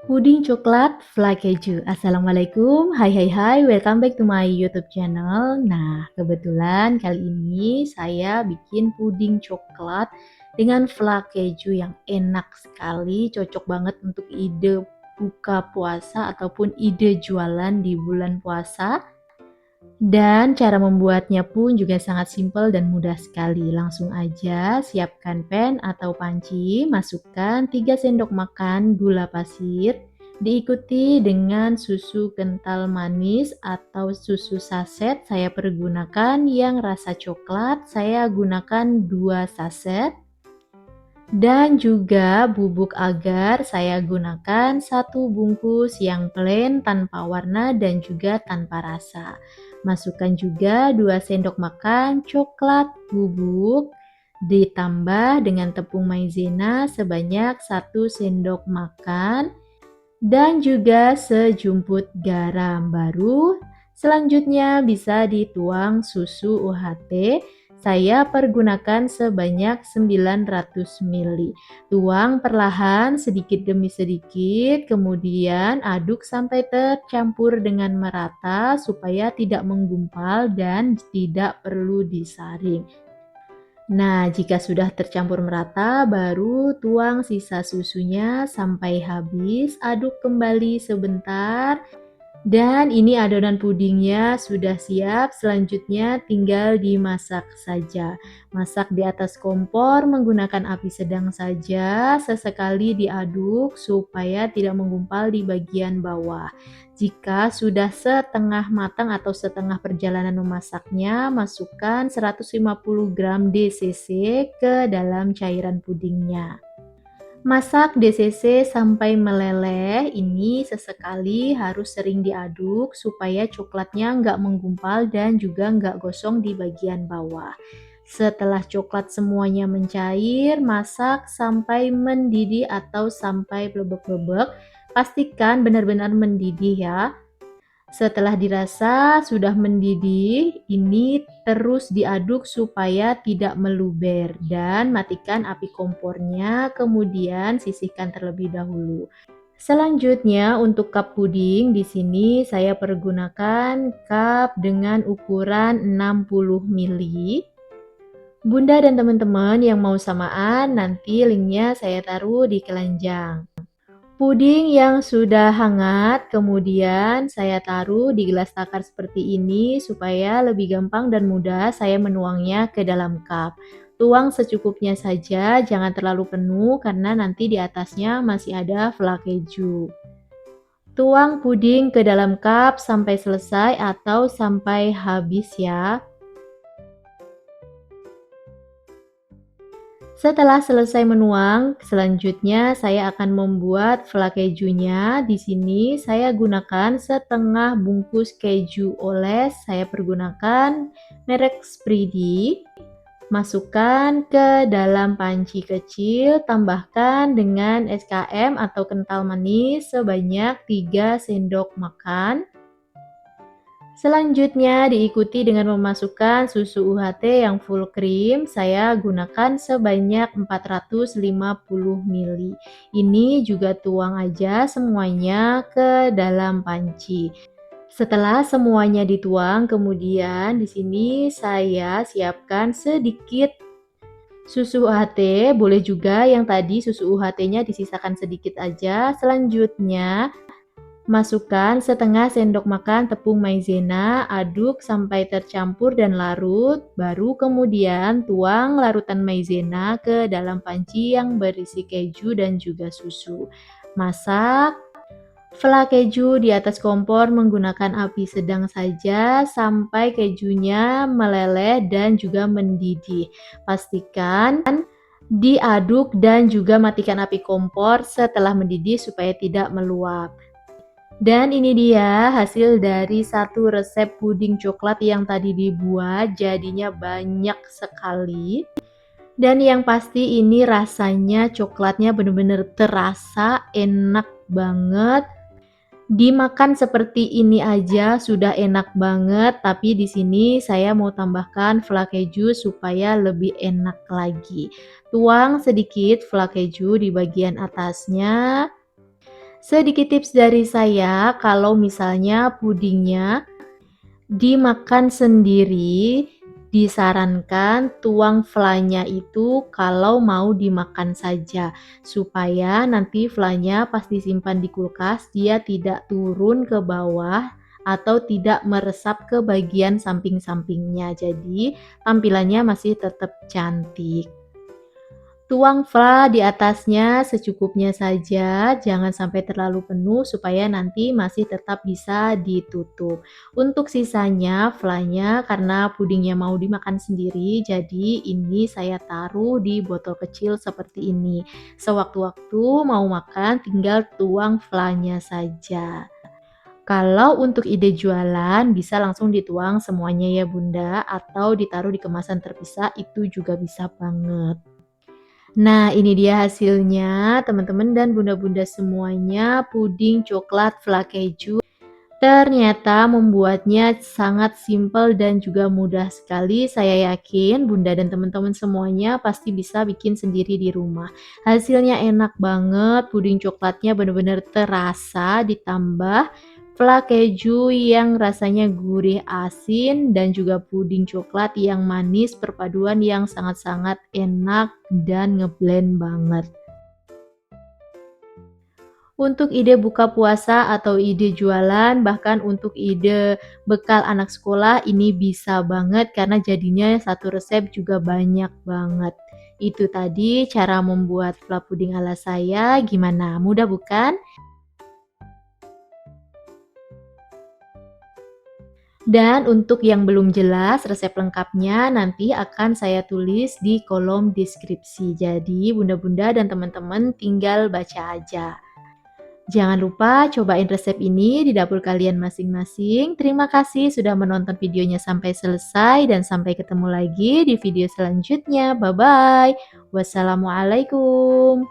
Puding coklat fla keju. Assalamualaikum, hai, welcome back to my YouTube channel. Nah, kebetulan kali ini saya bikin puding coklat dengan fla keju yang enak sekali, cocok banget untuk ide buka puasa ataupun ide jualan di bulan puasa. Dan cara membuatnya pun juga sangat simpel dan mudah sekali. Langsung aja siapkan pan atau panci, masukkan 3 sendok makan gula pasir, diikuti dengan susu kental manis atau susu saset. Saya pergunakan yang rasa coklat, saya gunakan 2 saset. Dan juga bubuk agar saya gunakan 1 bungkus yang plain tanpa warna dan juga tanpa rasa. Masukkan juga 2 sendok makan coklat bubuk ditambah dengan tepung maizena sebanyak 1 sendok makan dan juga sejumput garam. Baru selanjutnya bisa dituang susu UHT. Saya pergunakan sebanyak 900 ml. Tuang perlahan sedikit demi sedikit, kemudian aduk sampai tercampur dengan merata supaya tidak menggumpal dan tidak perlu disaring. Nah, jika sudah tercampur merata, baru tuang sisa susunya sampai habis, aduk kembali sebentar. Dan ini adonan pudingnya sudah siap, selanjutnya tinggal dimasak saja. Masak di atas kompor menggunakan api sedang saja, sesekali diaduk supaya tidak menggumpal di bagian bawah. Jika sudah setengah matang atau setengah perjalanan memasaknya, masukkan 150 gram DCC ke dalam cairan pudingnya. Masak DCC sampai meleleh, ini sesekali harus sering diaduk supaya coklatnya nggak menggumpal dan juga nggak gosong di bagian bawah. Setelah coklat semuanya mencair, masak sampai mendidih atau sampai blebek-blebek. Pastikan benar-benar mendidih ya. Setelah dirasa sudah mendidih, ini terus diaduk supaya tidak meluber dan matikan api kompornya, kemudian sisihkan terlebih dahulu. Selanjutnya untuk cup puding di sini saya pergunakan cup dengan ukuran 60 ml. Bunda dan teman-teman yang mau samaan nanti linknya saya taruh di keranjang. Puding yang sudah hangat, kemudian saya taruh di gelas takar seperti ini supaya lebih gampang dan mudah saya menuangnya ke dalam cup. Tuang secukupnya saja, jangan terlalu penuh karena nanti di atasnya masih ada fla keju. Tuang puding ke dalam cup sampai selesai atau sampai habis ya. Setelah selesai menuang, selanjutnya saya akan membuat fla kejunya. Di sini saya gunakan setengah bungkus keju oles. Saya pergunakan merek Spready. Masukkan ke dalam panci kecil, tambahkan dengan SKM atau kental manis sebanyak 3 sendok makan. Selanjutnya diikuti dengan memasukkan susu UHT yang full cream. Saya gunakan sebanyak 450 ml. Ini juga tuang aja semuanya ke dalam panci. Setelah semuanya dituang, kemudian di sini saya siapkan sedikit susu UHT, boleh juga yang tadi susu UHT-nya disisakan sedikit aja. Selanjutnya masukkan setengah sendok makan tepung maizena, aduk sampai tercampur dan larut, baru kemudian tuang larutan maizena ke dalam panci yang berisi keju dan juga susu. Masak fla keju di atas kompor menggunakan api sedang saja sampai kejunya meleleh dan juga mendidih. Pastikan diaduk dan juga matikan api kompor setelah mendidih supaya tidak meluap. Dan ini dia hasil dari satu resep puding coklat yang tadi dibuat, jadinya banyak sekali. Dan yang pasti ini rasanya coklatnya benar-benar terasa enak banget. Dimakan seperti ini aja sudah enak banget, tapi di sini saya mau tambahkan fla keju supaya lebih enak lagi. Tuang sedikit fla keju di bagian atasnya. Sedikit tips dari saya, kalau misalnya pudingnya dimakan sendiri, disarankan tuang flanya itu kalau mau dimakan saja, supaya nanti flanya pas disimpan di kulkas dia tidak turun ke bawah atau tidak meresap ke bagian samping-sampingnya. Jadi tampilannya masih tetap cantik. Tuang fla di atasnya secukupnya saja, jangan sampai terlalu penuh supaya nanti masih tetap bisa ditutup. Untuk sisanya, flanya karena pudingnya mau dimakan sendiri, jadi ini saya taruh di botol kecil seperti ini. Sewaktu-waktu mau makan, tinggal tuang flanya saja. Kalau untuk ide jualan, bisa langsung dituang semuanya ya Bunda, atau ditaruh di kemasan terpisah, itu juga bisa banget. Nah, ini dia hasilnya, teman-teman dan bunda-bunda semuanya, puding coklat fla keju. Ternyata membuatnya sangat simpel dan juga mudah sekali. Saya yakin Bunda dan teman-teman semuanya pasti bisa bikin sendiri di rumah. Hasilnya enak banget, puding coklatnya benar-benar terasa, ditambah fla keju yang rasanya gurih asin dan juga puding coklat yang manis, perpaduan yang sangat-sangat enak dan ngeblend banget. Untuk ide buka puasa atau ide jualan, bahkan untuk ide bekal anak sekolah ini bisa banget karena jadinya satu resep juga banyak banget. Itu tadi cara membuat fla puding ala saya, gimana? Mudah bukan? Dan untuk yang belum jelas resep lengkapnya nanti akan saya tulis di kolom deskripsi. Jadi bunda-bunda dan teman-teman tinggal baca aja. Jangan lupa cobain resep ini di dapur kalian masing-masing. Terima kasih sudah menonton videonya sampai selesai dan sampai ketemu lagi di video selanjutnya. Bye bye. Wassalamualaikum.